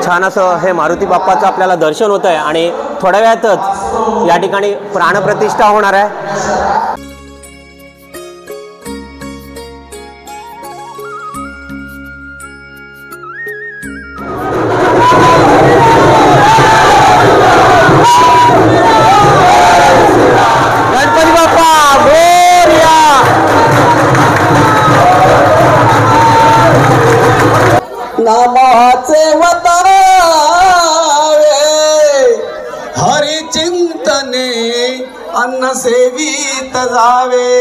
छान असं हे मारुती बाप्पाचं आपल्याला दर्शन होत आहे आणि थोड्या वेळातच या ठिकाणी प्राणप्रतिष्ठा होणार आहे। गणपती बाप्पा मोरया। नामाचे वतावे हरी चिंतने अन्न सेवित जावे।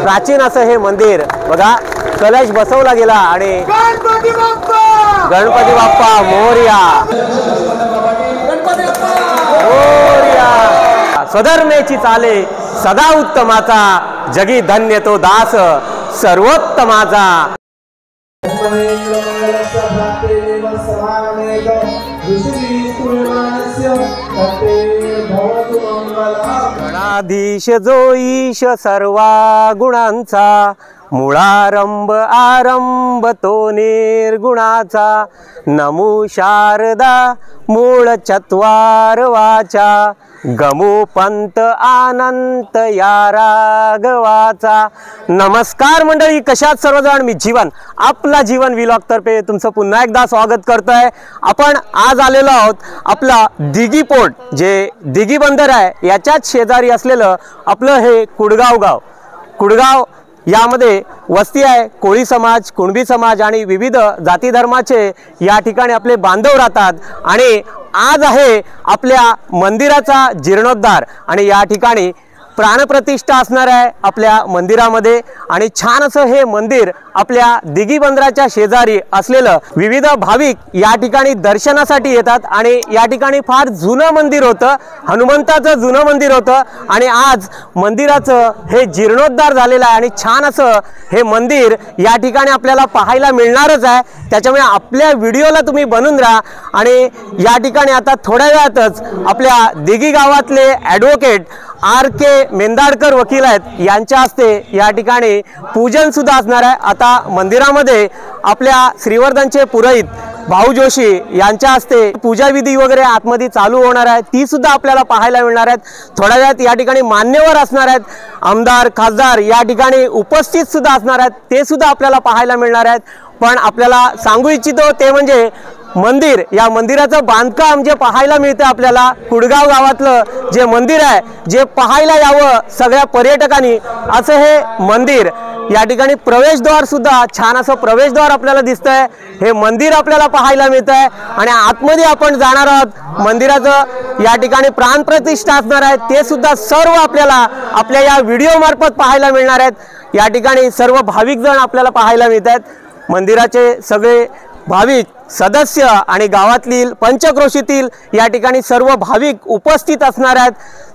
प्राचीन असं हे मंदिर बघा, कलश बसवला गेला आणि गणपती बाप्पा मोरया मोरया। स्वधर्मेची चाले सदा उत्तमाचा, जगी धन्य तो दास सर्वोत्तमाचा। गणाधीश जो ईश सर्वा गुणांचा, मूळारंभ आरंभ तो निर्गुणाचा। नमो शारदा मूळ चत्वार वाचा, गमो पंत अनंत या राघवाचा। नमस्कार मंडळी, कशात सर्वजण? मी जीवन, आपला जीवन व्लॉग तर्फे तुमचं पुन्हा एकदा स्वागत करतोय। आपण आज आलेलो आहोत आपला दिघी पोर्ट, जे दिघी बंदर आहे याच्याच शेजारी असलेलं आपलं हे कुडगाव गाव। कुडगाव यामध्ये वस्ती आहे, कोळी समाज, कुणबी समाज आणि विविध जाती धर्माचे या ठिकाणी आपले बांधव राहतात। आणि आज आहे आपल्या मंदिराचा जीर्णोद्धार आणि या ठिकाणी प्राणप्रतिष्ठा असणार आहे आपल्या मंदिरामध्ये। आणि छान असं हे मंदिर आपल्या दिघी बंदराच्या शेजारी असलेलं, विविध भाविक या ठिकाणी दर्शनासाठी येतात आणि या ठिकाणी फार जुनं मंदिर होतं, हनुमंताचं जुनं मंदिर होतं आणि आज मंदिराचं हे जीर्णोद्धार झालेलं आहे आणि छान असं हे मंदिर या ठिकाणी आपल्याला पाहायला मिळणारच आहे। त्याच्यामुळे आपल्या व्हिडिओला तुम्ही बनून राहा। आणि या ठिकाणी आता थोड्या वेळातच आपल्या दिघी गावातले ॲडव्होकेट RK मेंदाडकर वकील आहेत, यांच्या हस्ते या ठिकाणी पूजन सुद्धा असणार आहे। आता मंदिरामध्ये आपल्या श्रीवर्धनचे पुरोहित भाऊ जोशी यांच्या हस्ते पूजा विधी वगैरे आतमध्ये चालू होणार आहे, ती सुद्धा आपल्याला पाहायला मिळणार आहेत। थोड्या वेळात या ठिकाणी मान्यवर असणार आहेत, आमदार खासदार या ठिकाणी उपस्थित सुद्धा असणार आहेत, ते सुद्धा आपल्याला पाहायला मिळणार आहेत। पण आपल्याला सांगू इच्छितो ते म्हणजे मंदिर, या मंदिराचं बांधकाम जे पाहायला मिळतं आपल्याला कुडगाव गावातलं जे मंदिर आहे, जे पाहायला यावं सगळ्या पर्यटकांनी असं हे मंदिर। या ठिकाणी प्रवेशद्वार सुद्धा छान असं प्रवेशद्वार आपल्याला दिसतंय, हे मंदिर आपल्याला पाहायला मिळतंय आणि आतमध्ये आपण जाणार आहोत। मंदिराचं या ठिकाणी प्राणप्रतिष्ठा असणार आहे, ते सुद्धा सर्व आपल्याला आपल्या या व्हिडिओ मार्फत पाहायला मिळणार आहेत। या ठिकाणी सर्व भाविक जण आपल्याला पाहायला मिळत आहेत। मंदिराचे सगळे भाविक सदस्य आणि गावातील पंचक्रोशीतील या ठिकाणी सर्व भाविक उपस्थित असणार आहेत,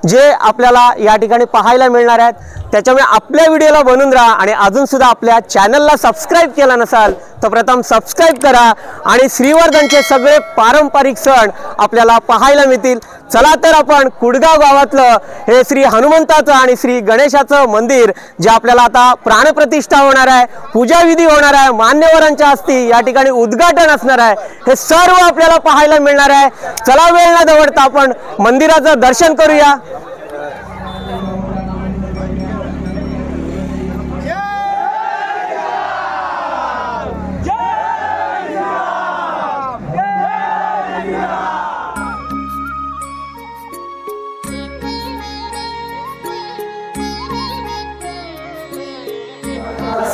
जे आपल्याला या ठिकाणी पाहायला मिळणार आहेत। त्याच्यामुळे आपल्या व्हिडिओला बनून राहा आणि अजून सुद्धा आपल्या चॅनलला सबस्क्राइब केला नसाल तर प्रथम सबस्क्राइब करा आणि श्रीवर्धनचे सगळे पारंपरिक सण आपल्याला पाहायला मिळतील। चला तर आपण कुडगाव गावातलं हे श्री हनुमंताचं आणि श्री गणेशाचं मंदिर, जे आपल्याला आता प्राणप्रतिष्ठा होणार आहे, पूजा विधी होणार आहे, मान्यवरांच्या हस्ते या ठिकाणी उद्घाटन असणार आहे, हे सर्व आपल्याला पाहायला मिळणार आहे। चला वेळ न दवडता आपण मंदिराचं दर्शन करूया।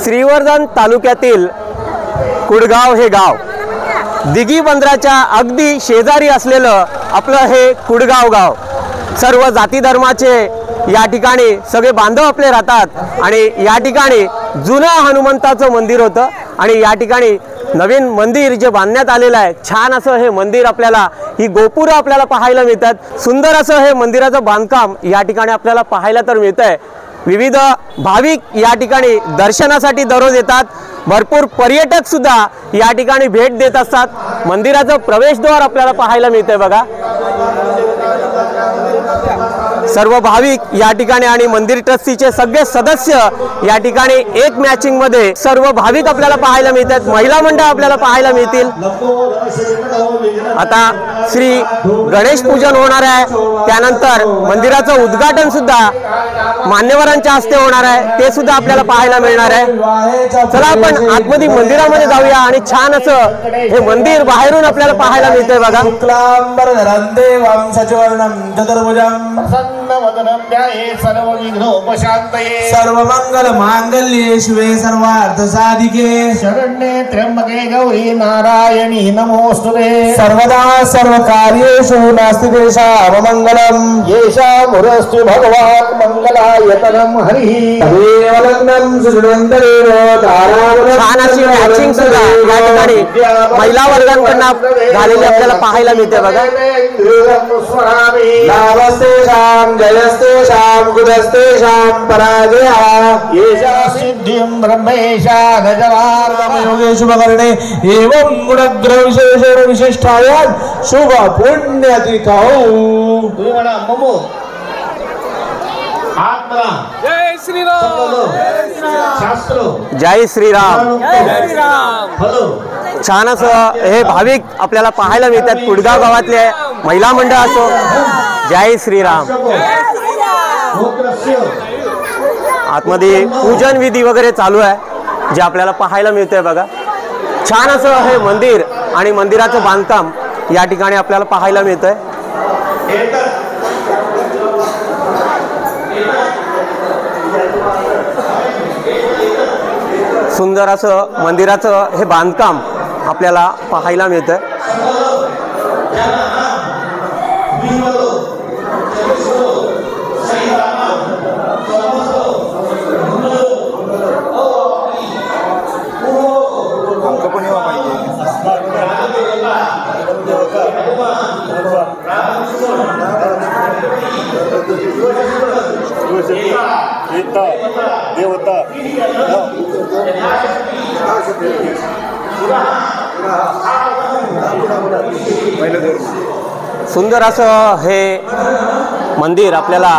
श्रीवर्धन तालुक्यातील कुडगाव हे गाव, दिघी बंदराच्या अगदी शेजारी असलेलं आपलं हे कुडगाव गाव। सर्व जाती धर्माचे या ठिकाणी सगळे बांधव आपले राहतात आणि या ठिकाणी जुनं हनुमंताचं मंदिर होतं आणि या ठिकाणी नवीन मंदिर जे बांधण्यात आलेलं आहे, छान असं हे मंदिर आपल्याला, ही गोपुरं आपल्याला पाहायला मिळतात। सुंदर असं हे मंदिराचं बांधकाम या ठिकाणी आपल्याला पाहायला तर मिळतंय। विविध भाविक या ठिकाणी दर्शनासाठी दररोज येतात, भरपूर पर्यटक सुद्धा या ठिकाणी भेट देत असतात। मंदिराचं प्रवेशद्वार आपल्याला पाहायला मिळतंय बघा। सर्व भाविक या ठिकाणी आणि मंदिर ट्रस्टीचे सगळे सदस्य या ठिकाणी एक मॅचिंग मध्ये सर्व भाविक आपल्याला पाहायला मिळतात। महिला मंडळ आपल्याला पाहायला मिळतील। आता श्री गणेश पूजन होणार आहे, त्यानंतर मंदिराचं उद्घाटन सुद्धा मान्यवरांच्या हस्ते होणार आहे, ते सुद्धा आपल्याला पाहायला मिळणार आहे। चला आपण आतमध्ये मंदिरामध्ये जाऊया आणि छान असं हे मंदिर बाहेरून आपल्याला पाहायला मिळतंय बघा। सर्व मंगल मांगल्ये शिवे सर्वार्थ साधिके शरण्ये त्र्यंबके गौरी नारायणी नमोस्तुते सर्वदा सर्व कार्येषु नास्ति तेषां मंगलम् येषामुरस्तु भगवान् मंगलायतनं हरिः देवलग्नं सुजुनन्तरेव छान अशी मॅचिंग सुद्धा या ठिकाणी महिला वर्गांकडून झालेली आपल्याला पाहायला मिळते बघा। नामस्तेषां जयस्तेषां गुणस्तेषां पराजयः येषा सिद्धिं ब्रह्मेशा गजवार्गमयोगे शुभकर्णे एवं गुणग्रहविशेषेण विशिष्टायां शुभ पुण्यतिथौ। तुम्ही म्हणा ममो हात म्हणा जय श्रीराम शास्त्र जय श्रीराम। हॅलो छान असं हे भाविक आपल्याला पाहायला मिळतात। कुडगाव गावातले महिला मंडळ असो, जय श्रीराम। आतमध्ये पूजन विधी वगैरे चालू आहे जे आपल्याला पाहायला मिळतंय बघा। छान असं हे मंदिर आणि मंदिराचं बांधकाम या ठिकाणी आपल्याला पाहायला मिळतंय। सुंदर असं मंदिराचं हे बांधकाम आपल्याला पाहायला मिळतंय। सुंदर असं हे मंदिर आपल्याला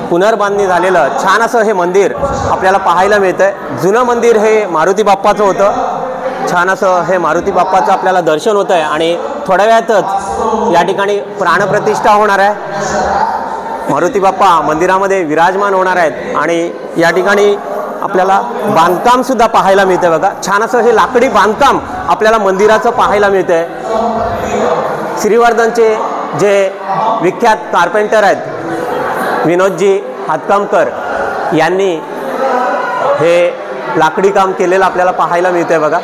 पुनर्बांधणी झालेलं छान असं हे मंदिर आपल्याला पाहायला मिळतंय। जुनं मंदिर हे मारुती बाप्पाचं होतं। छान असं हे मारुती बाप्पाचं आपल्याला दर्शन होत आहे आणि थोड्या वेळातच या ठिकाणी प्राणप्रतिष्ठा होणार आहे। मारुती बाप्पा मंदिरामध्ये विराजमान होणार आहेत आणि या ठिकाणी आपल्याला बांधकाम सुद्धा पाहायला मिळतंय बघा। छान असं हे लाकडी बांधकाम आपल्याला मंदिराचं पाहायला मिळतंय। श्रीवर्धनचे जे विख्यात कार्पेंटर आहेत विनोदजी हातकामकर यांनी हे लाकडी काम केलेलं आपल्याला पाहायला मिळतंय बघा।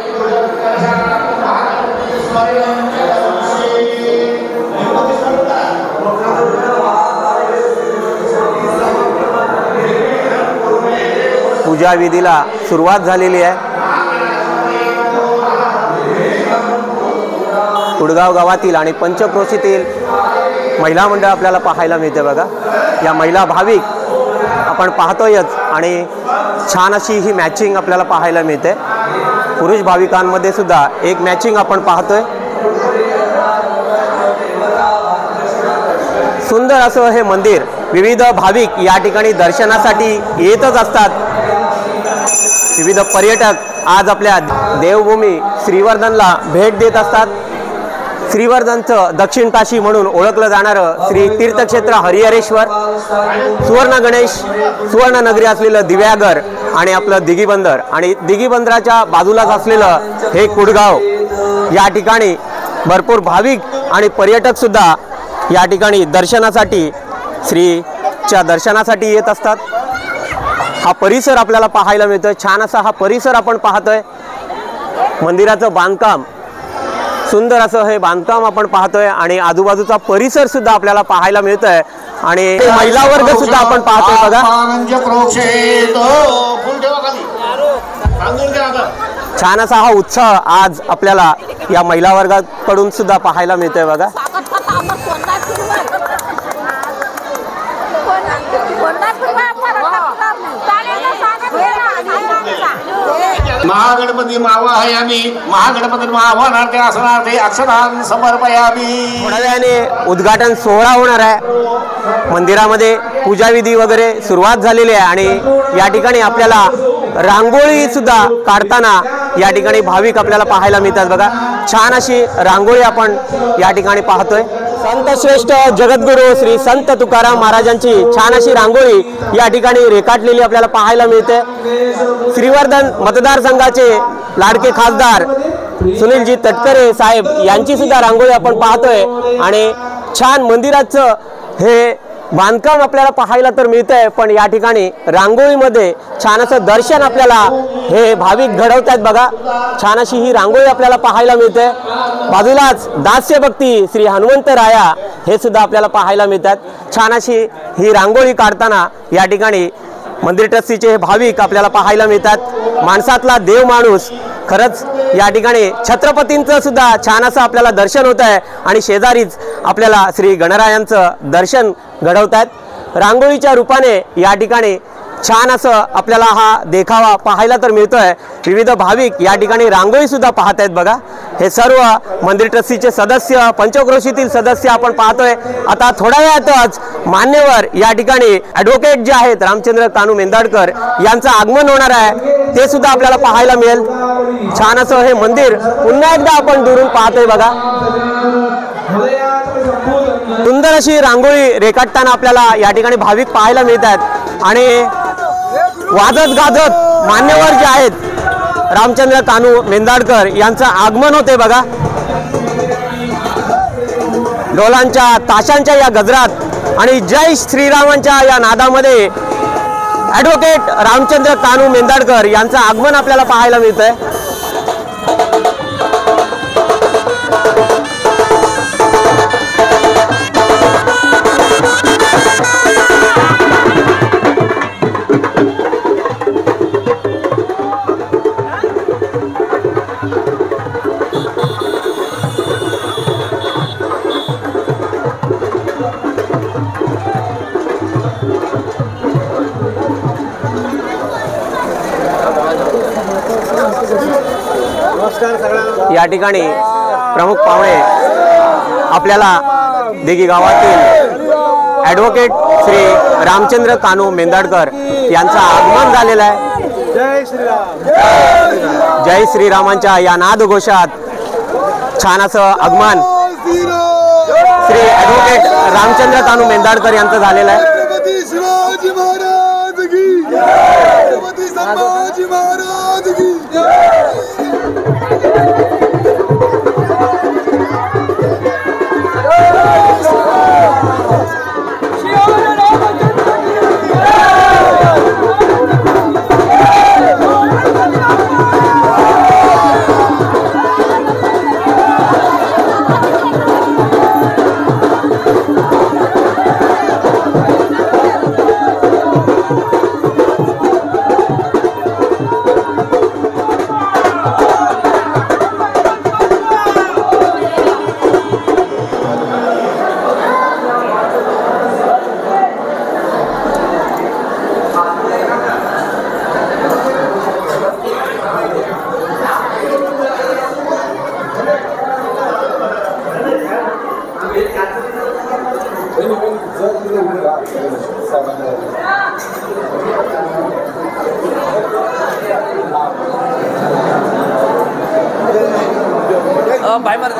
पूजा विधीला सुरुवात झालेली आहे। कुडगाव गावातील आणि पंचक्रोशीतील महिला मंडळ आपल्याला पाहायला मिळते बघा। या महिला भाविक आपण पाहतोयच आणि छान अशी ही मॅचिंग आपल्याला पाहायला मिळते। पुरुष भाविकांमध्ये सुद्धा एक मॅचिंग आपण पाहतोय। सुंदर असं हे मंदिर, विविध भाविक या ठिकाणी दर्शनासाठी येतच असतात। विविध पर्यटक आज आपल्या देवभूमी श्रीवर्धनला भेट देत असतात। श्रीवर्धनचं दक्षिण काशी म्हणून ओळखलं जाणारं श्री तीर्थक्षेत्र हरिहरेश्वर, सुवर्ण गणेश, सुवर्ण नगरी असलेलं दिव्यागर आणि आपलं दिघीबंदर आणि दिघीबंदराच्या बाजूलाच असलेलं हे कुडगाव, या ठिकाणी भरपूर भाविक आणि पर्यटक सुद्धा या ठिकाणी दर्शनासाठी श्रीच्या दर्शनासाठी येत असतात। हा परिसर आपल्याला पाहायला मिळतोय। छान असा हा परिसर आपण पाहतोय। मंदिराचं बांधकाम, सुंदर असं हे बांधकाम आपण पाहतोय आणि आजूबाजूचा परिसर सुद्धा आपल्याला पाहायला मिळतोय। आणि महिला वर्ग सुद्धा आपण पाहतोय बघा. छान असा हा उत्साह आज आपल्याला या महिला वर्गाकडून सुद्धा पाहायला मिळतोय बघा. महागणपती मावा आहे आम्ही महागणपती मावानार्थे असनार्थे अक्षरान समर्पयामी. थोड्या वेळाने उद्घाटन सोहळा होणार आहे. मंदिरामध्ये पूजाविधी वगैरे सुरुवात झालेली आहे आणि या ठिकाणी आपल्याला रांगोळी सुद्धा काढताना या ठिकाणी भाविक आपल्याला पाहायला मिळतात बघा. छान अशी रांगोळी आपण या ठिकाणी पाहतोय. संत श्रेष्ठ जगद्गुरू श्री संत तुकाराम महाराजांची छान अशी रांगोळी या ठिकाणी रेखाटलेली आपल्याला पाहायला मिळते. श्रीवर्धन मतदारसंघाचे लाडके खासदार सुनीलजी तटकरे साहेब यांची सुद्धा रांगोळी आपण पाहतोय आणि छान मंदिराचं हे बांधकाम आपल्याला पाहायला तर मिळतंय, पण या ठिकाणी रांगोळीमध्ये छान असं दर्शन आपल्याला हे भाविक घडवत आहेत बघा. छान अशी ही रांगोळी आपल्याला पाहायला मिळते. बाजूलाच दास्य भक्ती श्री हनुमंतराया हे सुद्धा आपल्याला पाहायला मिळतात. छान अशी ही रांगोळी काढताना या ठिकाणी मंदिर ट्रस्टीचे हे भाविक आपल्याला पाहायला मिळतात. माणसातला देव माणूस खरंच या ठिकाणी छत्रपतींचं सुद्धा छान असं आपल्याला दर्शन होत आहे आणि शेजारीच आपल्याला श्री गणरायांचं दर्शन घडवतात. रांगोळीच्या रूपाने या ठिकाणी छान असं आपल्याला हा देखावा पाहायला तर मिळतोय. विविध भाविक या ठिकाणी रांगोळी सुद्धा पाहत आहेत बघा. हे सर्व मंदिर ट्रस्टीचे सदस्य पंचक्रोशीतील सदस्य आपण पाहतोय. आता थोड्या वेळातच मान्यवर या ठिकाणी ॲडव्होकेट जे आहेत रामचंद्र कानू मेंदाडकर यांचं आगमन होणार आहे, ते सुद्धा आपल्याला पाहायला मिळेल. छान असं हे मंदिर पुन्हा एकदा आपण दुरून पाहतोय बघा. सुंदर अशी रांगोळी रेखाटताना आपल्याला या ठिकाणी भाविक पाहायला मिळतात आणि वाजत गाजत मान्यवर जे आहेत रामचंद्र कानू मेंदाडकर यांचं आगमन होते बघा. ढोलांच्या ताशांच्या या गजरात आणि जय श्रीरामांच्या या नादामध्ये ॲडव्होकेट रामचंद्र कानू मेंदाडकर यांचं आगमन आपल्याला पाहायला मिळतंय. या ठिकाणी प्रमुख पाहुणे आपल्याला देगी गावातील ॲडव्होकेट श्री रामचंद्र कानू मेंदाडकर यांचं आगमन झालेलं आहे. जय श्रीराम. जय श्रीरामांच्या या नादघोषात छान असं आगमन श्री ॲडव्होकेट रामचंद्र कानू मेंदाडकर यांचं झालेलं आहे. शिवाजी महाराज की छत्रपती संभाजी महाराज की बाय मार.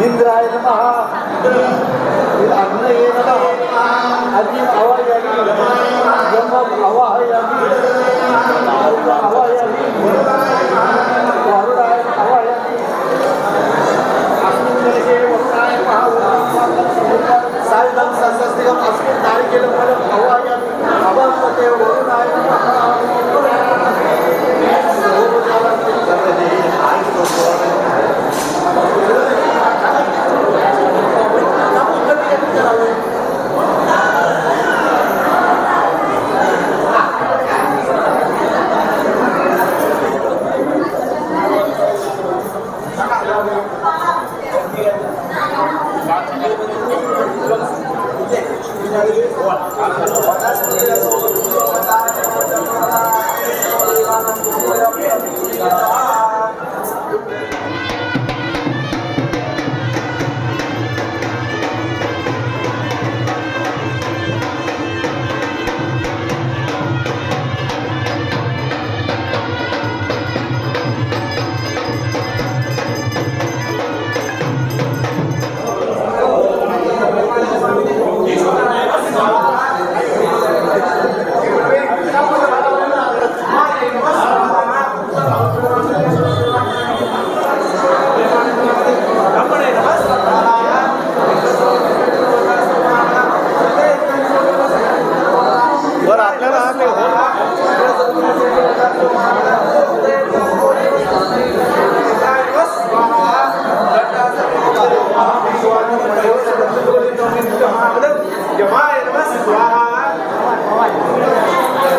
इंद्राय नमः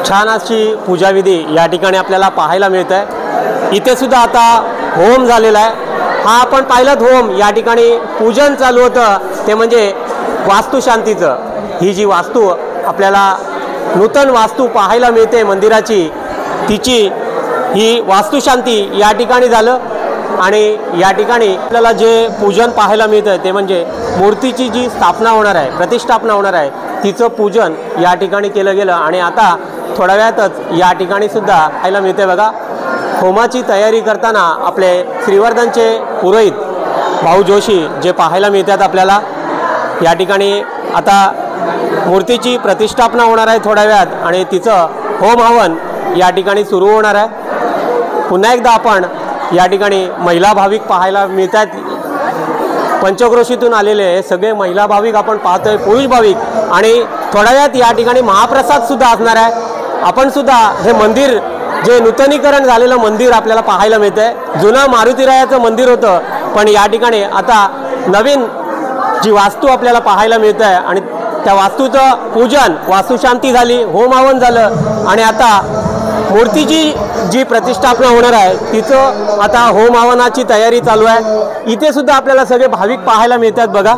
छान अशी पूजाविधी या ठिकाणी आपल्याला पाहायला मिळत आहे। इथे सुद्धा आता होम झालेला आहे। हा आपण पाहिलात होम, या ठिकाणी पूजन चालू होतं ते म्हणजे वास्तुशांतीचं। ही जी वास्तू आपल्याला नूतन वास्तू पाहायला मिळते मंदिराची, तिची ही वास्तुशांती या ठिकाणी झालं आणि या ठिकाणी आपल्याला जे पूजन पाहायला मिळतं ते म्हणजे मूर्तीची जी स्थापना होणार आहे, प्रतिष्ठापना होणार आहे, तिचं पूजन या ठिकाणी केलं गेलं आणि आता थोड्या वेळातच या ठिकाणी सुद्धा पाहायला मिळते बघा। होमाची तयारी करताना आपले श्रीवर्धनचे पुरोहित भाऊ जोशी जे पाहायला मिळतात आपल्याला या ठिकाणी। आता मूर्तीची प्रतिष्ठापना होणार आहे थोड्या वेळात आणि तिचं होम हवन या ठिकाणी सुरू होणार आहे। पुन्हा एकदा आपण या ठिकाणी महिला भाविक पाहायला मिळतात। पंचक्रोशीतून आलेले हे सगळे महिला भाविक आपण पाहतोय, पुरुष भाविक, आणि थोड्या वेळात या ठिकाणी महाप्रसाद सुद्धा असणार आहे। आपण सुद्धा हे मंदिर जे नूतनीकरण झालेलं मंदिर आपल्याला पाहायला मिळतंय। जुनं मारुतीरायाचं मंदिर होतं, पण या ठिकाणी आता नवीन जी वास्तू आपल्याला पाहायला मिळत आहे आणि त्या वास्तूचं पूजन, वास्तुशांती झाली, होम हवन झालं आणि आता मूर्तीची जी प्रतिष्ठापना होणार आहे तिचं आता होम हवनाची तयारी चालू आहे। इथे सुद्धा आपल्याला सगळे भाविक पाहायला मिळतात बघा,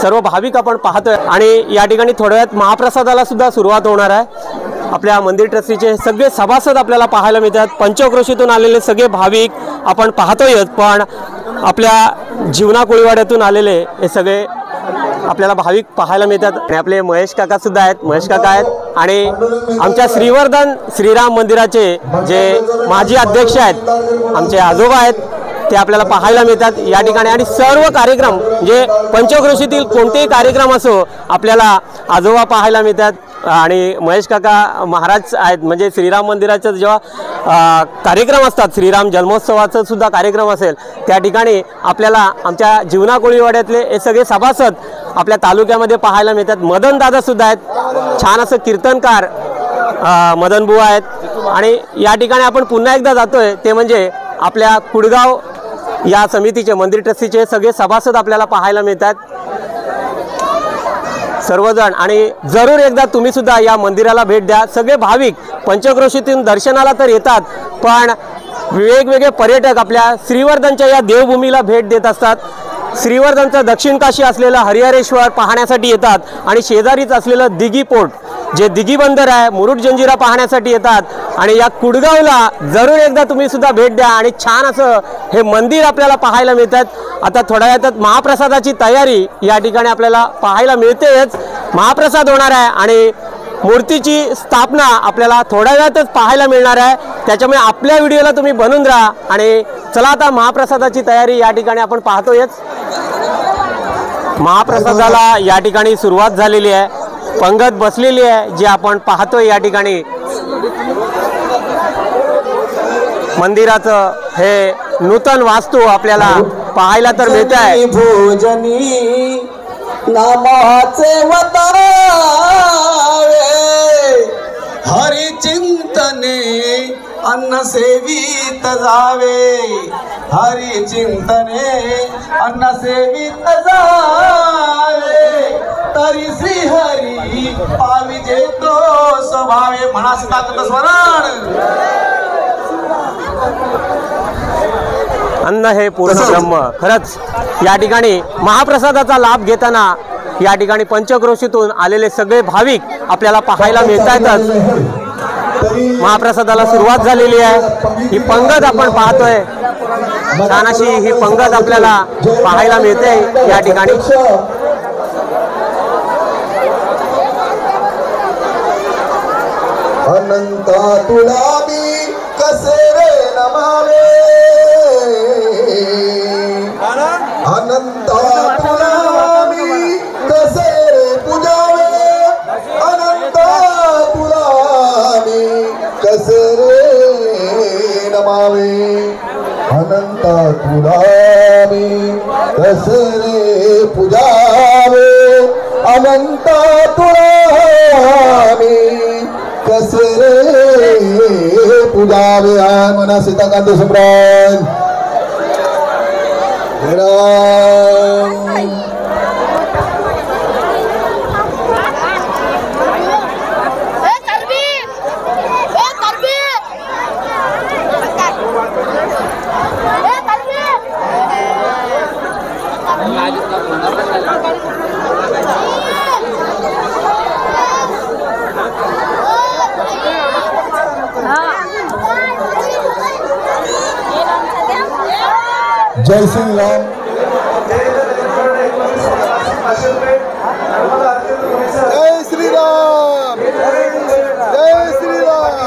सर्व भाविक आपण पाहतोय आणि या ठिकाणी थोड्या वेळात महाप्रसादाला सुद्धा सुरुवात होणार आहे। आपल्या मंदिर ट्रस्टीचे सगळे सभासद आपल्याला पाहायला मिळतात, पंचक्रोशीतून आलेले सगळे भाविक आपण पाहतोय, पण आपल्या जीवना कोळीवाड्यातून आलेले हे सगळे आपल्याला भाविक पाहायला मिळतात। आणि आपले महेश काका सुद्धा आहेत, महेश काका आहेत आणि आमच्या श्रीवर्धन श्रीराम मंदिराचे जे माजी अध्यक्ष आहेत, आमचे आजोबा आहेत, ते आपल्याला पाहायला मिळतात या ठिकाणी। आणि सर्व कार्यक्रम जे पंचक्रोशीतील कोणतेही कार्यक्रम असो आपल्याला आजोबा पाहायला मिळतात। आणि महेश काका महाराज आहेत, म्हणजे श्रीराम मंदिराचं जेव्हा कार्यक्रम असतात, श्रीराम जन्मोत्सवाचा सुद्धा कार्यक्रम असेल त्या ठिकाणी आपल्याला आमच्या जीवना कोळीवाड्यातले हे सगळे सभासद आपल्या तालुक्यामध्ये पाहायला मिळतात। मदन दादा सुद्धा आहेत, छान असं कीर्तनकार मदन बुवा आहेत। आणि या ठिकाणी आपण पुन्हा एकदा जातोय ते म्हणजे आपल्या कुडगाव या समितीचे, मंदिर ट्रस्टीचे सगळे सभासद आपल्याला पाहायला मिळतात सर्वजण। आणि जरूर एकदा तुम्ही सुद्धा या मंदिराला भेट द्या। सगळे भाविक पंचक्रोशीतून दर्शनाला तर येतात, पण वेगवेगळे पर्यटक आपल्या श्रीवर्धनच्या या देवभूमीला भेट देत असतात। श्रीवर्धनचं दक्षिण काशी असलेलं हरिहरेश्वर पाहण्यासाठी येतात आणि शेजारीच असलेलं दिघी पोर्ट जे दिघी बंदर आहे, मुरुड जंजिरा पाहण्यासाठी येतात। आणि या कुडगावला जरूर एकदा तुम्ही सुद्धा भेट द्या आणि छान असं हे मंदिर आपल्याला पाहायला मिळतात। आता थोड्या वेळात महाप्रसादाची तयारी या ठिकाणी आपल्याला पाहायला मिळतेच, महाप्रसाद होणार आहे आणि मूर्तीची स्थापना आपल्याला थोड्या वेळातच पाहायला मिळणार आहे। त्याच्यामुळे आपल्या व्हिडिओला तुम्ही बनवून राहा आणि चला आता महाप्रसादाची तयारी या ठिकाणी आपण पाहतोयच। महाप्रसादाला या ठिकाणी सुरुवात झालेली आहे, पंगत बसलेली आहे जी आपण पाहतोय या ठिकाणी. मंदिराचं हे नूतन वास्तू आपल्याला पाहायला तर मिळत आहे. भोजनी नामाचे वतावे हरी चिंतने अन्न सेवित जावे, हरी चिंतने अन्न सेवित जावे, तरी श्री हरी पाविजे तो स्वभावे. म्हणा ताकद स्मरण. अन्न हे पूर्ण ब्रह्म. खरंच या ठिकाणी महाप्रसादाचा लाभ घेताना या ठिकाणी पंचक्रोशीतून आलेले सगळे भाविक आपल्याला पाहायला मिळतातच. महाप्रसादाला सुरुवात झालेली आहे. ही पंगत आपण पाहतोय, छान अशी ही पंगत आपल्याला पाहायला मिळते या ठिकाणी. अनंता तुला मी कसे रे नमावे, अनंता तुला मी कसे रे पूजावे, अनंता तुला मी कसे रे नमावे, अनंता तुला मी कसे रे पूजावे, अनंता तुला मी कसे रे पूजावे. मना सीताकांत सम्राट जय श्री राम. जय श्री राम. जय श्री राम.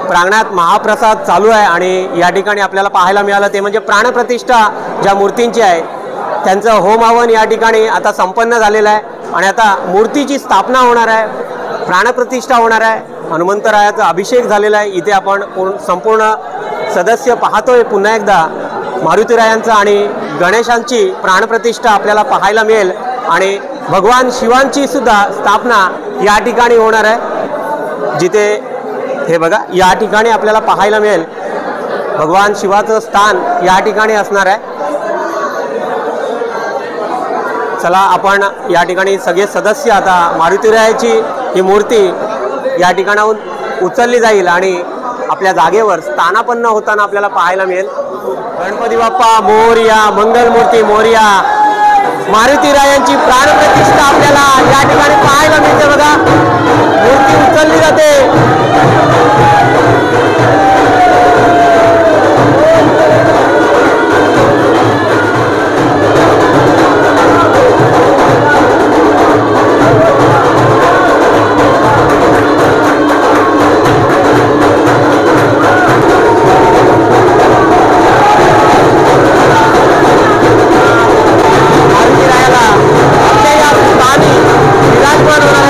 प्रांगणात महाप्रसाद चालू आहे आणि या ठिकाणी आपल्याला पाहायला मिळालं ते म्हणजे प्राणप्रतिष्ठा ज्या मूर्तींची आहे त्यांचं होम हवन या ठिकाणी आता संपन्न झालेलं आहे आणि आता मूर्तीची स्थापना होणार आहे, प्राणप्रतिष्ठा होणार आहे. हनुमंतरायाचा अभिषेक झालेला आहे. इथे आपण संपूर्ण सदस्य पाहतोय. पुन्हा एकदा मारुतीरायांचा आणि गणेशांची प्राणप्रतिष्ठा आपल्याला पाहायला मिळेल आणि भगवान शिवांची सुद्धा स्थापना या ठिकाणी होणार आहे. जिथे हे बघा या ठिकाणी आपल्याला पाहायला मिळेल भगवान शिवाचं स्थान या ठिकाणी असणार आहे. चला आपण या ठिकाणी सगळे सदस्य आता मारुतीरायाची ही मूर्ती या ठिकाणाहून उचलली जाईल आणि आपल्या जागेवर स्थानापन्न होताना आपल्याला पाहायला मिळेल. गणपती बाप्पा मोरया, मंगलमूर्ती मोरया. मारुतीरायांची प्राणप्रतिष्ठा आपल्याला या ठिकाणी पाहायला मिळते. बघा मूर्ती उचलली जाते. मारुतीरायाला आपल्या या स्थानी विराजमान होणार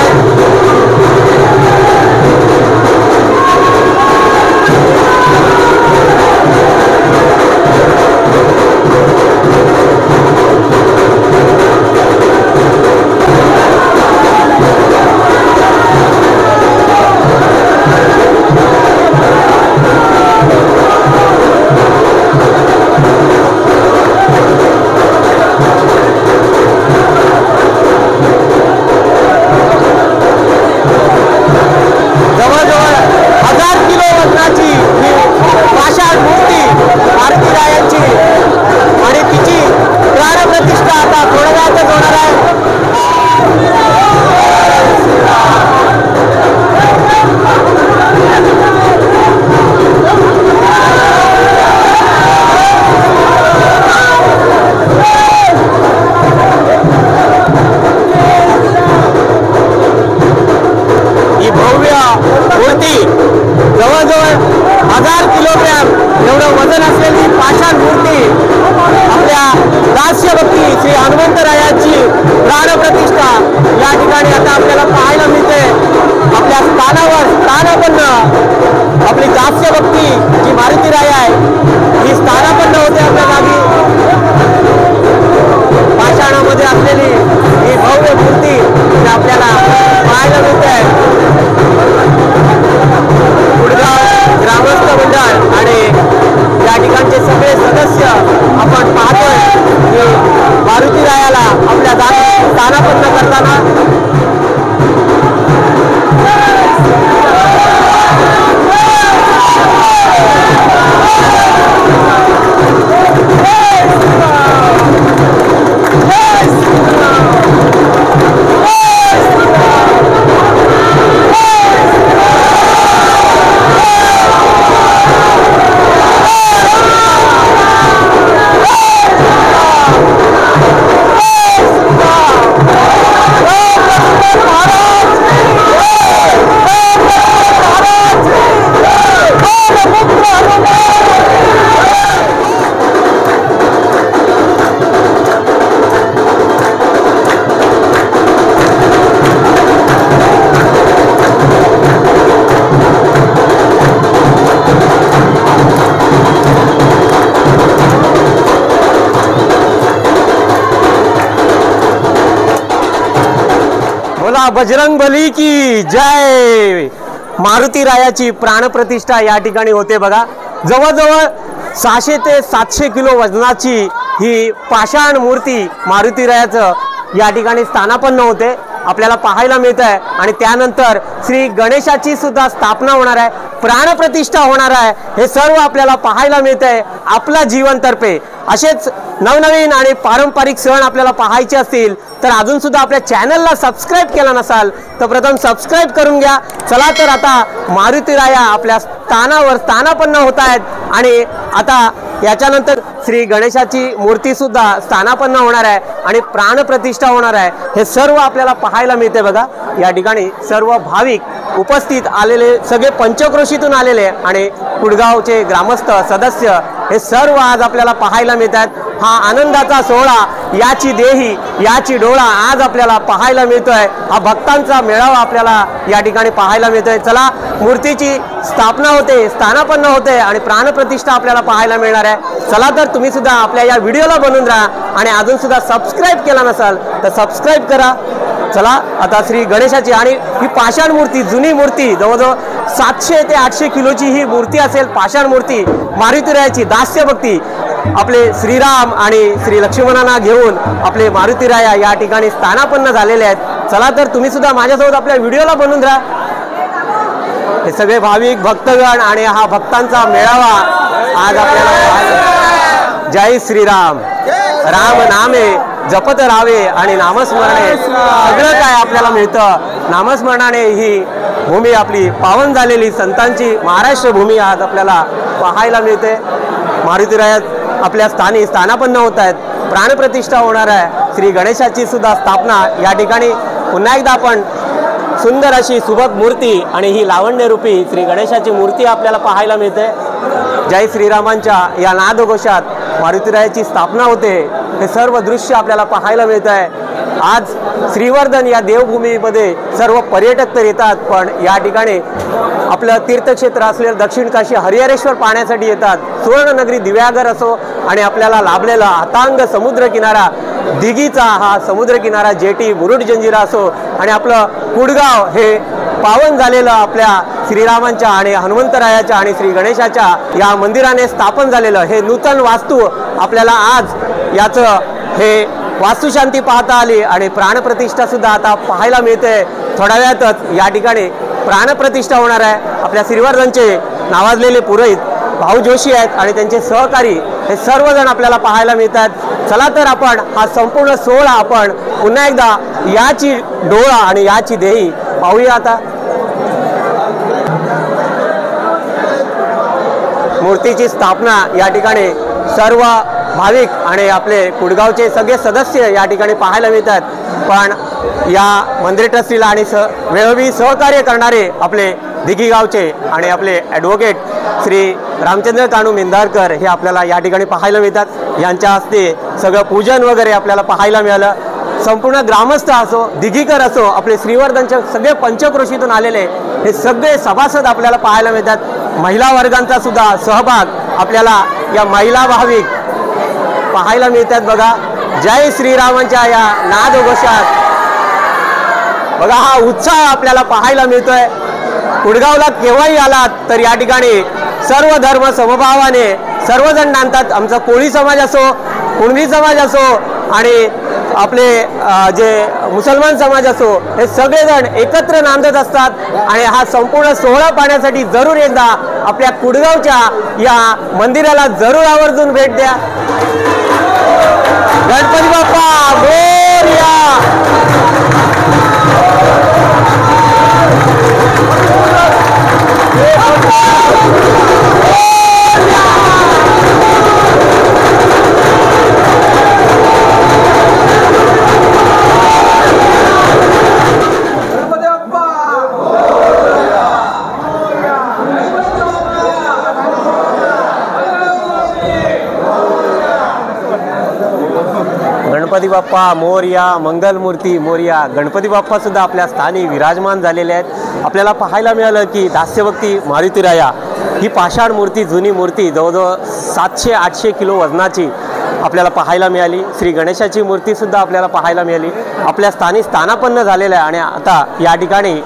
मूर्ती जवळजवळ 1000 किलोग्रॅम एवढं वजन असलेली पाषाण मूर्ती आपल्या दास्यभक्ती श्री हनुमंतरायाची प्राणप्रतिष्ठा या ठिकाणी आता आपल्याला पाहायला मिळते। आपल्या स्थानावर स्थानापन्न आपली दास्यभक्ती जी मारुतीराय आहे ही स्थानापन्न होते आपल्या जागी। पाषाणामध्ये असलेली ही भव्य मूर्ती आपल्याला पाहायला मिळते। कुडगाव ग्रामस्थ मंडळ आणि या ठिकाणचे सगळे सदस्य आपण पाहतोय की मारुतीरायाला आपल्या जागी स्थानापन्न करताना बजरंग बली की जय। मारुतीरायाची प्राणप्रतिष्ठा या ठिकाणी होते बघा। जवळजवळ 600 ते 700 किलो वजनाची ही पाषाण मूर्ती मारुतीरायाचं या ठिकाणी स्थानापन्न होते आपल्याला पाहायला मिळत आहे। आणि त्यानंतर श्री गणेशाची सुद्धा स्थापना होणार आहे, प्राणप्रतिष्ठा होणार आहे, हे सर्व आपल्याला पाहायला मिळत आहे आपला जीवनतर्फे। असेच नवनवीन आणि पारंपरिक सण आपल्याला पाहायचे असतील तर अजून सुद्धा आपल्या चॅनलला सबस्क्राईब केला नसाल तर प्रथम सबस्क्राईब करून घ्या। चला तर आता मारुतीराया आपल्या स्थानावर स्थानापन्न होत आहेत आणि आता याच्यानंतर श्री गणेशाची मूर्ती सुद्धा स्थानापन्न होणार आहे आणि प्राणप्रतिष्ठा होणार आहे। हे सर्व आपल्याला पाहायला मिळते बघा। या ठिकाणी सर्व भाविक उपस्थित आलेले सगळे पंचक्रोशीतून आलेले आणि कुडगावचे ग्रामस्थ सदस्य हे सर्व आज आपल्याला पाहायला मिळतात। हा आनंदाचा सोहळा याची देही याची डोळा आज आपल्याला पाहायला मिळतोय। हा भक्तांचा मेळावा आपल्याला या ठिकाणी पाहायला मिळतोय। चला मूर्तीची स्थापना होते, स्थानापन्न होते आणि प्राणप्रतिष्ठा आपल्याला पाहायला मिळणार आहे। चला तर तुम्ही सुद्धा आपल्या या व्हिडिओला बनवून राहा आणि अजून सुद्धा सबस्क्राईब केला नसाल तर सबस्क्राईब करा। चला आता श्री गणेशाची आणि ही पाषाण मूर्ती जुनी मूर्ती जवळजवळ 700 ते 800 किलोची ही मूर्ती असेल। पाषाण मूर्ती मारुतीरायाची दास्यभक्ती आपले श्रीराम आणि श्री लक्ष्मणांना घेऊन आपले मारुतीराया या ठिकाणी स्थानापन्न झालेले आहेत। चला तर तुम्ही सुद्धा माझ्यासोबत आपल्या व्हिडिओला बनवून राहा। हे सगळे भाविक भक्तगण आणि हा भक्तांचा मेळावा आज आपल्याला जय श्रीराम राम नामे जपत राहावे आणि नामस्मरणे सगळं काय आपल्याला मिळतं। नामस्मरणाने ही भूमी आपली पावन झालेली संतांची महाराष्ट्र भूमी आज आपल्याला पाहायला मिळते। मारुतीराया आपल्या स्थानी स्थानापन्न होत आहेत, प्राणप्रतिष्ठा होणार आहे। श्री गणेशाची सुद्धा स्थापना या ठिकाणी पुन्हा एकदा आपण सुंदर अशी सुबक मूर्ती आणि ही लावण्यरूपी श्री गणेशाची मूर्ती आपल्याला पाहायला मिळते। जय श्रीरामांच्या या नादघोषात मारुतीरायाची स्थापना होते। हे सर्व दृश्य आपल्याला पाहायला मिळत आहे। आज श्रीवर्धन या देवभूमीमध्ये सर्व पर्यटक तर येतात पण या ठिकाणी आपलं तीर्थक्षेत्र असलेलं दक्षिण काशी हरिहरेश्वर पाहण्यासाठी येतात। सुवर्णनगरी दिव्यागर असो आणि आपल्याला लाभलेला हातांग समुद्रकिनारा दिघीचा हा समुद्रकिनारा जेटी बुरुड जंजिरा असो आणि आपलं कुडगाव हे पावन झालेलं आपल्या श्रीरामांच्या आणि हनुमंतरायाच्या आणि श्री गणेशाच्या या मंदिराने स्थापन झालेलं हे नूतन वास्तू आपल्याला आज याचं हे वास्तुशांती पाहता आली आणि प्राणप्रतिष्ठा सुद्धा आता पाहायला मिळते। थोड्या वेळातच या ठिकाणी प्राणप्रतिष्ठा होणार आहे। आपल्या श्रीवर्धनचे नावाजलेले पुरोहित भाऊ जोशी आहेत आणि त्यांचे सहकारी हे सर्वजण आपल्याला पाहायला मिळतात। चला तर आपण हा संपूर्ण सोहळा आपण पुन्हा एकदा याची डोळा आणि याची देही पाहूया। आता मूर्तीची स्थापना या ठिकाणी सर्व भाविक आणि आपले कुडगावचे सगळे सदस्य या ठिकाणी पाहायला मिळतात पण या मंदिर ट्रस्टीला आणि वेळोवेळी सहकार्य करणारे आपले दिघी गावचे आणि आपले ॲडव्होकेट श्री रामचंद्र कानू मिंदारकर हे आपल्याला या ठिकाणी पाहायला मिळतात। यांच्या हस्ते सगळं पूजन वगैरे आपल्याला पाहायला मिळालं। संपूर्ण ग्रामस्थ असो, दिघीकर असो, आपले श्रीवर्धनचे सगळे पंचक्रोशीतून आलेले हे सगळे सभासद आपल्याला पाहायला मिळतात। महिला वर्गांचा सुद्धा सहभाग आपल्याला या महिला भाविक पाहायला मिळतात। बघा, जय श्रीरामांच्या या नादघोषात बघा हा उत्साह आपल्याला पाहायला मिळतोय। कुडगावला केव्हाही आलात तर या ठिकाणी सर्व धर्म समभावाने सर्वजण नांदतात। आमचा कोळी समाज असो, कुणबी समाज असो आणि आपले जे मुसलमान समाज असो, हे सगळेजण एकत्र नांदत असतात आणि हा संपूर्ण सोहळा पाहण्यासाठी जरूर एकदा आपल्या कुडगावच्या या मंदिराला जरूर आवर्जून भेट द्या। गणपती बाप्पा मोरया। गणपती बाप्पा मोरया, मंगलमूर्ती मोरया। गणपती बाप्पा सुद्धा आपल्या स्थानी विराजमान झालेले आहेत। आपल्याला पाहायला मिळालं की दास्यभक्ती मारुतीराया ही पाषाण मूर्ती, जुनी मूर्ती जवळजवळ 700-800 किलो वजनाची आपल्याला पाहायला मिळाली। श्री गणेशाची मूर्तीसुद्धा आपल्याला पाहायला मिळाली। आपल्या स्थानी स्थानापन्न झालेलं आहे आणि आता या ठिकाणी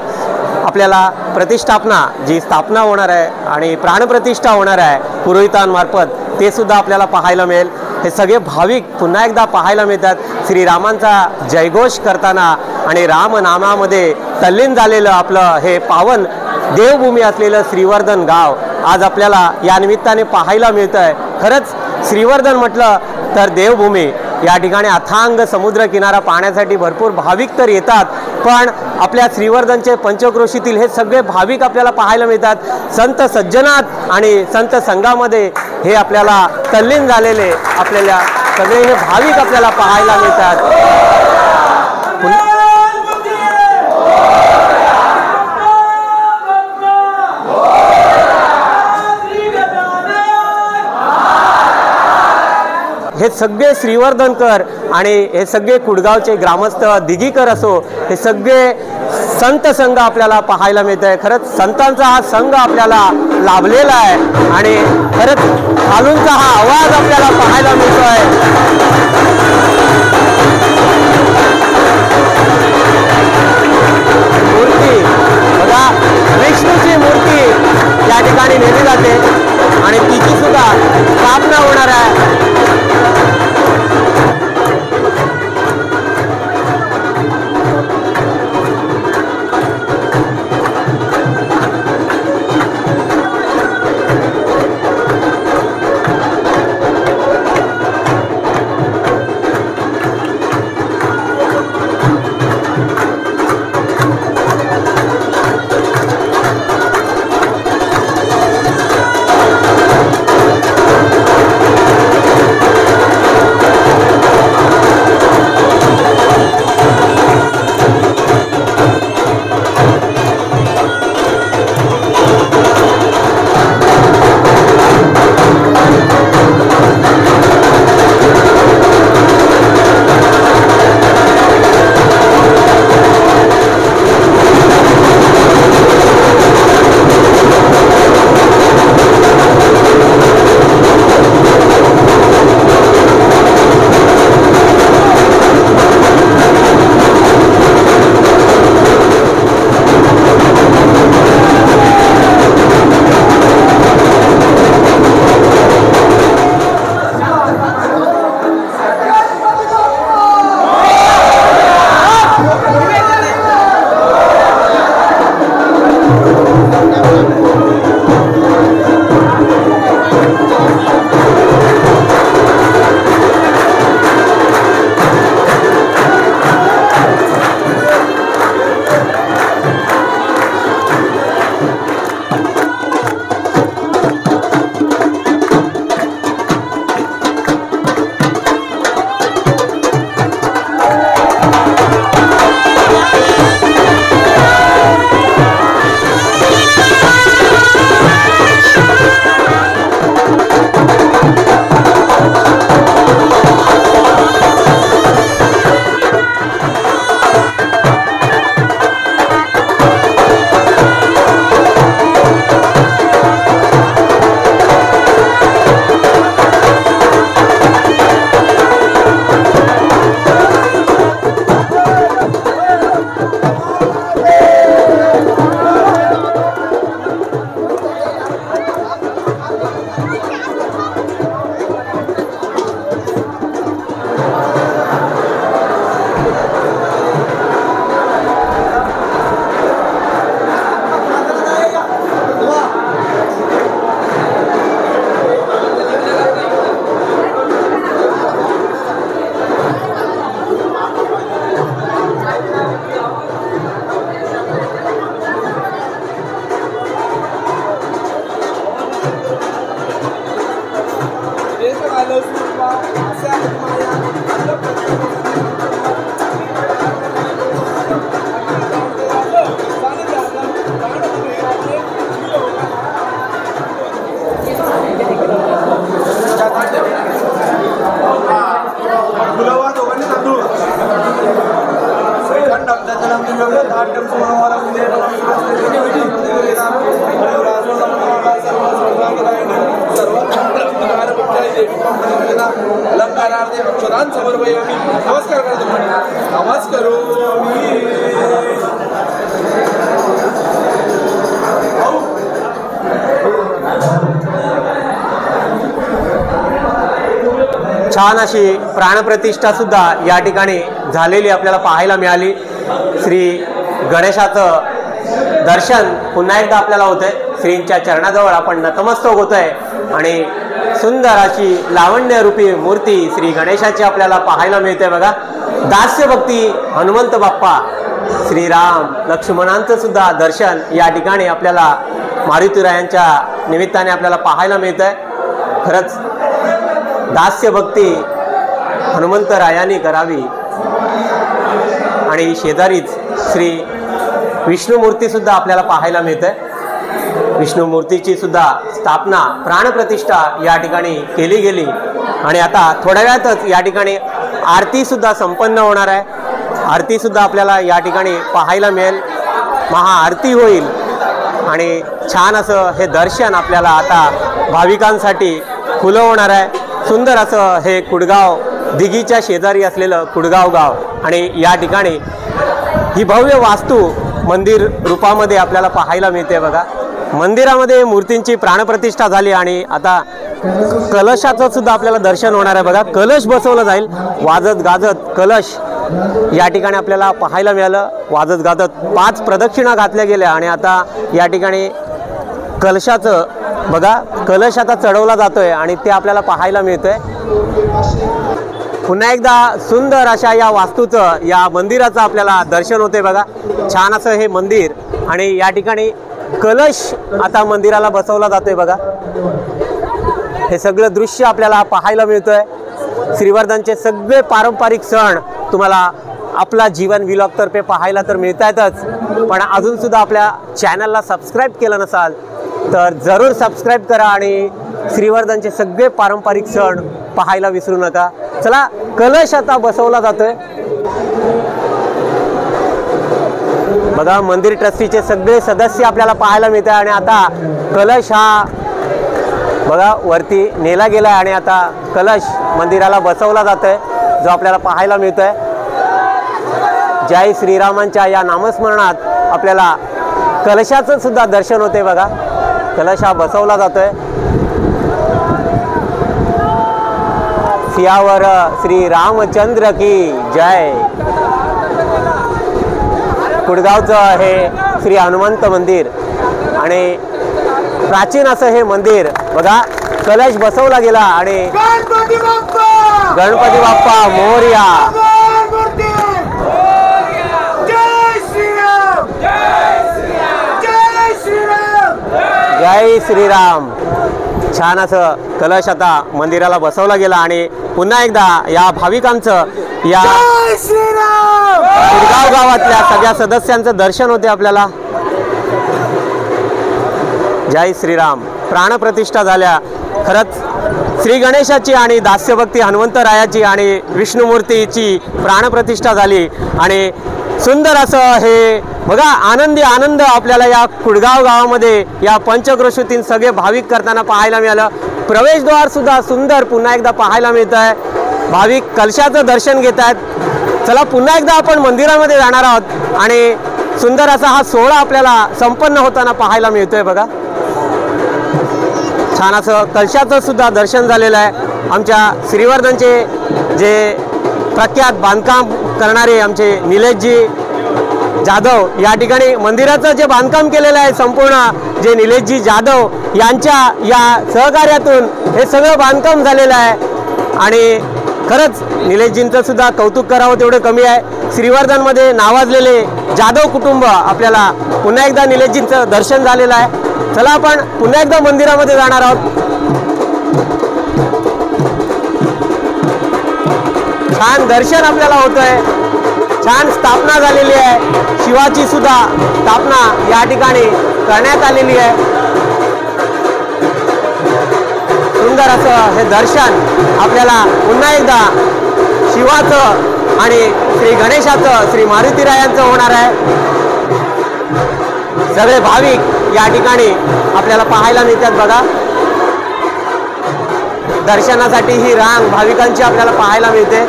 आपल्याला प्रतिष्ठापना जी स्थापना होणार आहे आणि प्राणप्रतिष्ठा होणार आहे पुरोहितांमार्फत, ते सुद्धा आपल्याला पाहायला मिळेल। हे सगळे भाविक पुन्हा एकदा पाहायला मिळतात श्रीरामांचा जयघोष करताना आणि रामनामामध्ये तल्लीन झालेलं आपलं हे पावन देवभूमी असलेलं श्रीवर्धन गाव आज आपल्याला या निमित्ताने पाहायला मिळतं आहे। खरंच श्रीवर्धन म्हटलं तर देवभूमी। या ठिकाणी अथांग समुद्र किनारा पाहण्यासाठी भरपूर भाविक तर येतात, पण आपल्या श्रीवर्धनचे पंचक्रोशीतील हे सगळे भाविक आपल्याला पाहायला मिळतात। संत सज्जनात आणि संत संघामध्ये हे आपल्याला तल्लीन झालेले आपल्याला सगळे हे भाविक आपल्याला पाहायला मिळतात। हे सगळे श्रीवर्धनकर आणि हे सगळे कुडगावचे ग्रामस्थ, दिघीकर असो, हे सगळे संत संघ आपल्याला पाहायला मिळत आहे। खरंच संतांचा हा संघ आपल्याला लाभलेला आहे आणि खरंच खालूनचा हा आवाज आपल्याला पाहायला मिळतो आहे। मूर्ती बघा, विष्णूची मूर्ती या ठिकाणी नेली जाते आणि तिची सुद्धा स्थापना होणार आहे। ते अक्षरान समर्पयामी. नमस्कार करतो म्हणे आवाज करू छान अशी प्राणप्रतिष्ठा सुद्धा या ठिकाणी झालेली आपल्याला पाहायला मिळाली. श्री गणेशाचं दर्शन पुन्हा एकदा आपल्याला होतंय. श्रींच्या चरणाजवळ आपण नतमस्तक होतोय आणि सुंदर अशी लावण्यरूपी मूर्ती श्री गणेशाची आपल्याला पाहायला मिळते बघा. दास्यभक्ती हनुमंत बाप्पा श्रीराम लक्ष्मणांचं सुद्धा दर्शन या ठिकाणी आपल्याला मारुतीरायांच्या निमित्ताने आपल्याला पाहायला मिळतंय. खरंच दास्यभक्ती हनुमंतरायांनी करावी. आणि शेजारीच श्री विष्णुमूर्ती सुद्धा आपल्याला पाहायला मिळते. विष्णुमूर्तीची सुद्धा स्थापना प्राणप्रतिष्ठा या ठिकाणी केली गेली आणि आता थोड्या वेळातच या ठिकाणी आरती सुद्धा संपन्न होणार आहे. आरती सुद्धा आपल्याला या ठिकाणी पाहायला मिळेल. महाआरती होईल आणि छान असं हे दर्शन आपल्याला आता भाविकांसाठी खुलं होणार आहे. सुंदर असं हे कुडगाव दिघीच्या शेजारी असलेलं कुडगाव गाव आणि या ठिकाणी ही भव्य वास्तू मंदिर रूपामध्ये आपल्याला पाहायला मिळते बघा. मंदिरामध्ये मूर्तींची प्राणप्रतिष्ठा झाली आणि आता कलशाचं सुद्धा आपल्याला दर्शन होणार आहे बघा. कलश बसवलं जाईल वाजत गाजत. कलश या ठिकाणी आपल्याला पाहायला मिळालं. वाजत गाजत 5 प्रदक्षिणा घातल्या गेल्या आणि आता या ठिकाणी कलशाचं बघा कलश आता चढवला जातोय आणि ते आपल्याला पाहायला मिळतंय. पुन्हा एकदा सुंदर अशा या वास्तूचं या मंदिराचं आपल्याला दर्शन होते बघा. छान असं हे मंदिर आणि या ठिकाणी कलश आता मंदिराला बसवला जातोय बघा. हे सगळं दृश्य आपल्याला पाहायला मिळतंय. श्रीवर्धनचे सगळे पारंपरिक सण तुम्हाला आपला जीवन व्लॉग तर्फे पाहायला तर मिळतायतच. पण अजून सुद्धा आपल्या चॅनलला सबस्क्राईब केलं नसाल तर जरूर सबस्क्राईब करा आणि श्रीवर्धनचे सगळे पारंपरिक सण पाहायला विसरू नका. चला कलश आता बसवला जातोय बघा. मंदिर ट्रस्टीचे सगळे सदस्य आपल्याला पाहायला मिळते आणि आता कलश हा बघा वरती नेला गेला आणि आता कलश मंदिराला बसवला जातोय जो आपल्याला पाहायला मिळतोय. जय श्रीरामांच्या या नामस्मरणात आपल्याला कलशाचं सुद्धा दर्शन होते बघा. कलश हा बसवला जातोय. सियावर श्री रामचंद्र की जय. कुडगावचं हे श्री हनुमंत मंदिर आणि प्राचीन असं हे मंदिर बघा. कलश बसवला गेला आणि गणपती बाप्पा मोरया. जय श्रीराम. छान असं कलश आता मंदिराला बसवला गेला आणि पुन्हा एकदा या भाविकांचं या कुडगाव गावातल्या सगळ्या सदस्यांचं दर्शन होते आपल्याला. जय श्रीराम. प्राणप्रतिष्ठा झाल्या. खरंच श्री गणेशाची आणि दास्यभक्ती हनुमंतरायाची आणि विष्णुमूर्तीची प्राणप्रतिष्ठा झाली आणि सुंदर असं हे बघा आनंद आपल्याला या कुडगाव गावामध्ये या पंचक्रोशीतील सगळे भाविक करताना पाहायला मिळालं. प्रवेशद्वार सुद्धा सुंदर पुन्हा एकदा पाहायला मिळत आहे. भाविक कलशाचं दर्शन घेत आहेत. चला पुन्हा एकदा आपण मंदिरामध्ये जाणार आहोत आणि सुंदर असा हा सोहळा आपल्याला संपन्न होताना पाहायला मिळतोय बघा. छान असं कलशाचं सुद्धा दर्शन झालेलं आहे. आमच्या श्रीवर्धनचे जे प्रख्यात बांधकाम करणारे आमचे निलेशजी जाधव या ठिकाणी मंदिराचं जे बांधकाम केलेलं आहे संपूर्ण जे निलेशजी जाधव यांच्या या सहकार्यातून हे सगळं बांधकाम झालेलं आहे आणि खरंच निलेशजींचं सुद्धा कौतुक करावं तेवढं कमी आहे. श्रीवर्धनमध्ये नावाजलेले जाधव कुटुंब आपल्याला पुन्हा एकदा निलेशजींचं दर्शन झालेलं आहे. चला आपण पुन्हा एकदा मंदिरामध्ये जाणार आहोत. छान दर्शन आपल्याला होतंय. छान स्थापना झालेली आहे. शिवाची सुद्धा स्थापना या ठिकाणी करण्यात आलेली आहे. सुंदर असं हे दर्शन आपल्याला पुन्हा एकदा शिवाचं आणि श्री गणेशाचं श्री मारुतीरायांचं होणार आहे. सगळे भाविक या ठिकाणी आपल्याला पाहायला मिळतात बघा. दर्शनासाठी ही रांग भाविकांची आपल्याला पाहायला मिळते।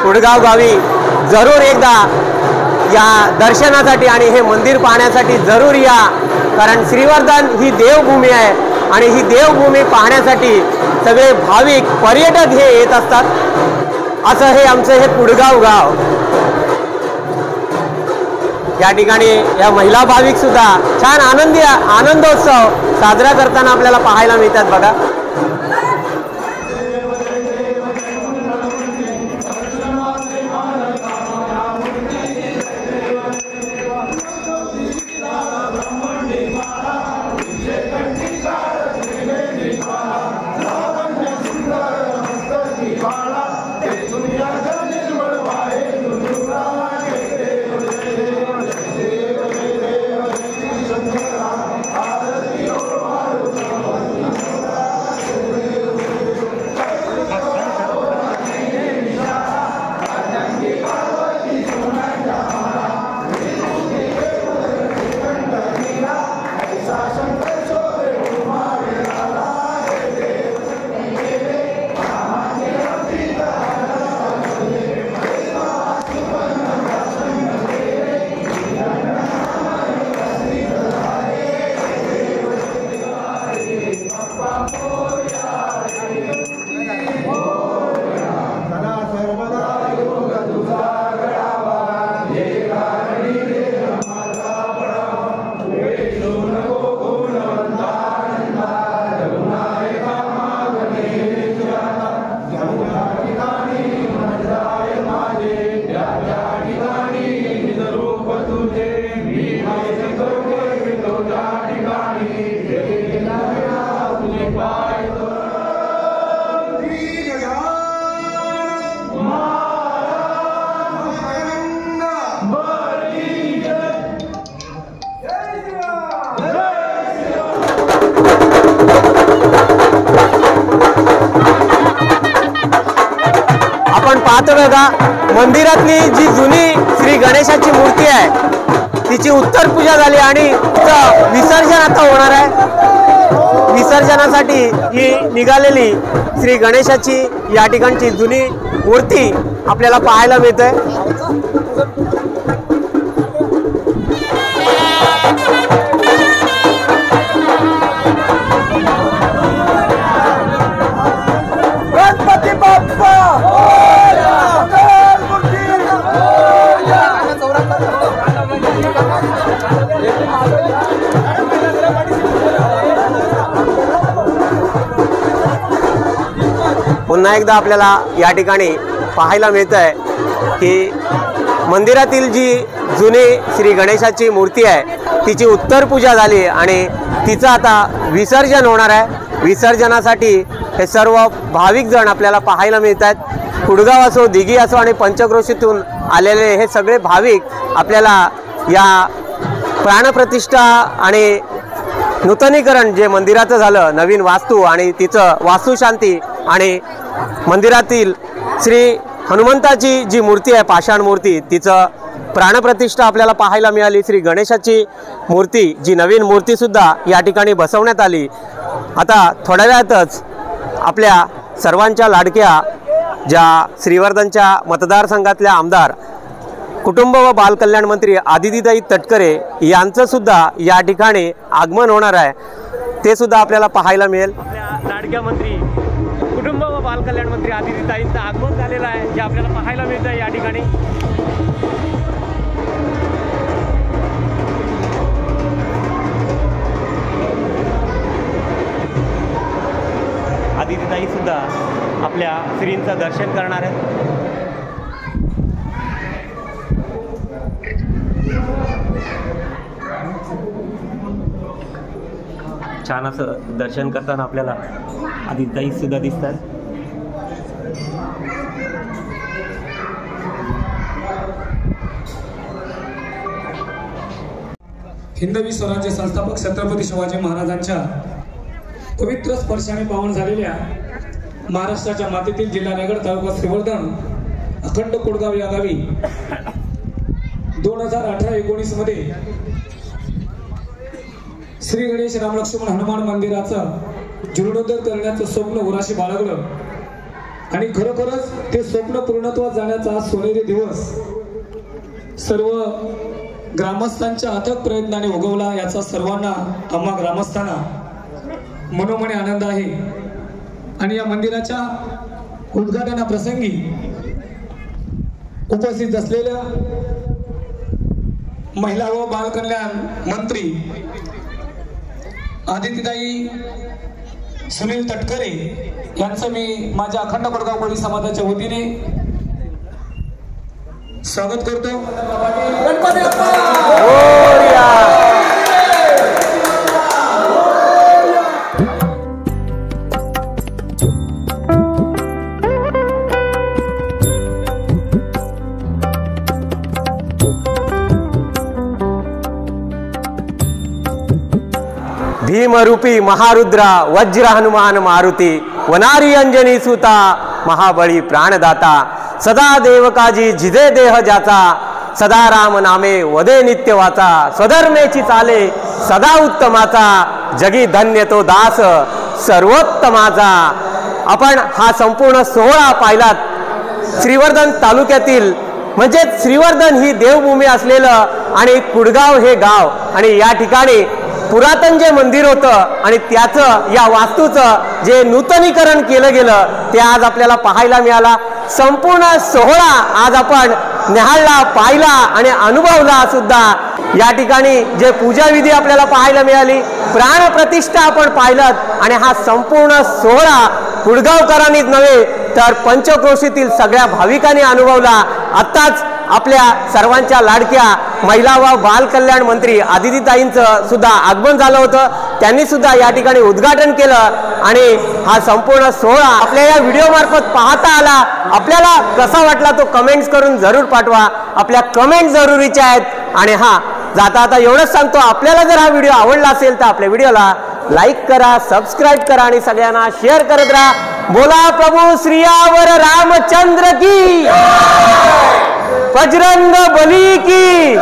कुडगाव गावी जरूर एकदा या दर्शनासाठी आणि हे मंदिर पाहण्यासाठी जरूर या, कारण श्रीवर्धन ही देवभूमी आहे आणि ही देवभूमी पाहण्यासाठी सगळे भाविक पर्यटक हे येत असतात। असं हे आमचं हे कुडगाव गाव। या ठिकाणी या महिला भाविक सुद्धा छान आनंदोत्सव साजरा करताना आपल्याला पाहायला मिळतात बघा। पाहतो बघा, मंदिरातली जी जुनी श्री गणेशाची मूर्ती आहे तिची उत्तर पूजा झाली आणि विसर्जन आता होणार आहे। विसर्जनासाठी ही निघालेली श्री गणेशाची या ठिकाणची जुनी मूर्ती आपल्याला पाहायला मिळते। गणपती बाप्पा पुन्हा एकदा आपल्याला या ठिकाणी पाहायला मिळत आहे की मंदिरातील जी जुनी श्री गणेशाची मूर्ती आहे तिची उत्तर पूजा झाली आणि तिचं आता विसर्जन होणार आहे। विसर्जनासाठी हे सर्व भाविक जण आपल्याला पाहायला मिळतात। कुडगाव असो, दिघी असो आणि पंचक्रोशीतून आलेले हे सगळे भाविक आपल्याला या प्राणप्रतिष्ठा आणि नूतनीकरण जे मंदिराचं झालं, नवीन वास्तू आणि तिचं वास्तुशांती आणि मंदिरातील श्री हनुमंताची जी मूर्ती आहे, पाषाण मूर्ती, तिचं प्राणप्रतिष्ठा आपल्याला पाहायला मिळाली। श्री गणेशाची मूर्ती, जी नवीन मूर्तीसुद्धा या ठिकाणी बसवण्यात आली। आता थोड्या वेळातच आपल्या सर्वांच्या लाडक्या ज्या श्रीवर्धनच्या मतदारसंघातल्या आमदार, कुटुंब व बालकल्याण मंत्री आदितीताई तटकरे यांचं सुद्धा या ठिकाणी आगमन होणार आहे, ते सुद्धा आपल्याला पाहायला मिळेल। आपल्या लाडक्या मंत्री, कुटुंब व बालकल्याण मंत्री आदितीताईंचं आगमन झालेलं आहे, जे आपल्याला पाहायला मिळतं या ठिकाणी। आदितीताई सुद्धा आपल्या श्रींचं दर्शन करणार आहेत। छान असं दर्शन करताना आपल्याला आदितीताई सुद्धा दिसतात। हिंदवी स्वराज्य संस्थापक छत्रपती शिवाजी महाराजांच्या पवित्र स्पर्शाने पावन झालेल्या महाराष्ट्राच्या मातीतील जिल्हा रायगड तालुका श्रीवर्धन अखंड कुडगाव या गावी 2018-19 मध्ये श्री गणेश राम लक्ष्मण हनुमान मंदिराचा जीर्णोद्धार करण्याचं स्वप्न उराशी बाळगलं आणि खरोखरच ते स्वप्न पूर्णत्वास जाण्याचा आज सोनेरी दिवस सर्व ग्रामस्थांच्या अथक प्रयत्नाने उगवला याचा सर्वांना आम्हा ग्रामस्थांना मनोमनी आनंद आहे। आणि या मंदिराच्या उद्घाटनाप्रसंगी उपस्थित असलेल्या महिला व बाल कल्याण मंत्री आदितीताई सुनील तटकरे यांचं मी माझ्या अखंड कोळगाव कोळी समाजाच्या वतीने स्वागत करतो। गणपती बाप्पा भीमरूपी महारुद्रा वज्र हनुमान मारुती वनारी अंजनी सुता महाबळी प्राणदाता सदा देवकाजी झिजे देह ज्याचा सदा राम नामे वदे नित्य वाचा स्वधर्मेची चाले सदा उत्तमाचा जगी धन्य तो दास सर्वोत्तमाचा। आपण हा संपूर्ण सोहळा पाहिलात श्रीवर्धन तालुक्यातील म्हणजे श्रीवर्धन ही देवभूमी असलेलं आणि कुडगाव हे गाव आणि या ठिकाणी पुरातन जे मंदिर होतं आणि त्याचं या वास्तूचं जे नूतनीकरण केलं गेलं ते आज आपल्याला पाहायला मिळाला। संपूर्ण सोहळा आज आपण निहाळला पाहिला आणि अनुभवला सुद्धा। या ठिकाणी जे पूजाविधी आपल्याला पाहायला मिळाली प्राणप्रतिष्ठा आपण पाहिलं आणि हा संपूर्ण सोहळा कुडगावकरांनीच नव्हे तर पंचक्रोशीतील सगळ्या भाविकांनी अनुभवला। आत्ताच आपल्या सर्वांच्या लाडक्या महिला व बाल कल्याण मंत्री आदितीताईंचं सुद्धा आगमन झालं होतं, त्यांनी सुद्धा या ठिकाणी उद्घाटन केलं आणि हा संपूर्ण सोहळा आपल्या या व्हिडिओ मार्फत पाहता आला। आपल्याला कसा वाटला तो कमेंट्स करून जरूर पाठवा, आपल्या कमेंट जरुरीच्या आहेत। आणि हा जाता आता एवढंच सांगतो, आपल्याला जर हा व्हिडिओ आवडला असेल तर आपल्या व्हिडिओला लाईक करा, सबस्क्राईब करा आणि सगळ्यांना शेअर करत राहा। बोला प्रभू श्रीयावर रामचंद्र की, बजरंग बली की।